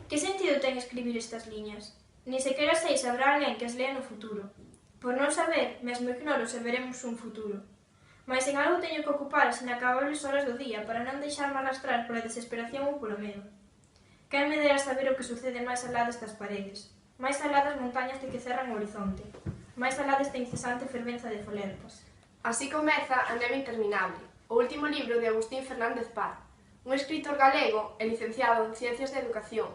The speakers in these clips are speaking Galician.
Que sentido ten escribir estas liñas? Ni sequera sei se habrá alguén que as lea no futuro. Por non saber, mesmo ignoro se veremos un futuro. Mais en algo teño que ocupar as inacabables horas do día para non deixarme arrastrar pola desesperación ou polo medo. Quen me dera saber o que sucede máis alá destas paredes, máis alá das montañas de que cerran o horizonte, máis alá desta incesante fervenza de folerpas. Así comeza A neve interminable, o último libro de Agustín Fernández Paz, un escritor galego e licenciado en Ciencias de Educación,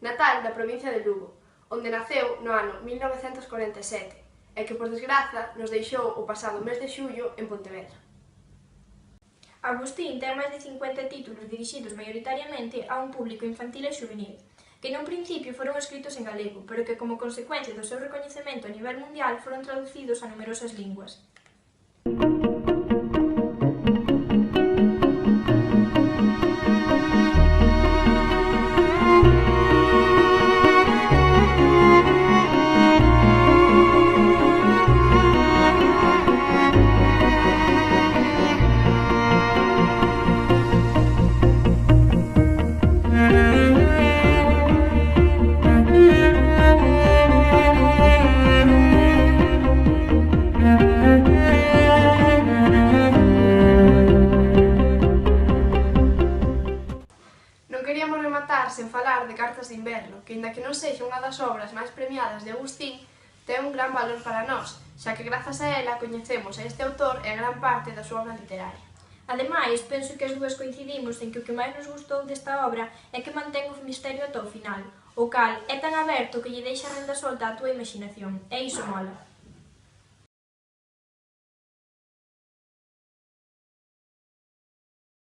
natal da provincia de Lugo, onde naceu no ano 1947 e que, por desgraza, nos deixou o pasado mes de xullo en Pontevedra. Agustín ten máis de 50 títulos dirixidos maioritariamente a un público infantil e xuvenil, que nun principio foron escritos en galego, pero que como consecuencia do seu recoñecemento a nivel mundial foron traducidos a numerosas linguas. Queríamos rematar sen falar de Cartas de inverno, que, inda que non sexa unha das obras máis premiadas de Agustín, ten un gran valor para nós, xa que grazas a ela coñecemos a este autor e a gran parte da súa obra literaria. Ademais, penso que as dúas coincidimos en que o que máis nos gustou desta obra é que mantén o misterio ata o final, o cal é tan aberto que lle deixa renda solta á túa imaginación, e iso mola.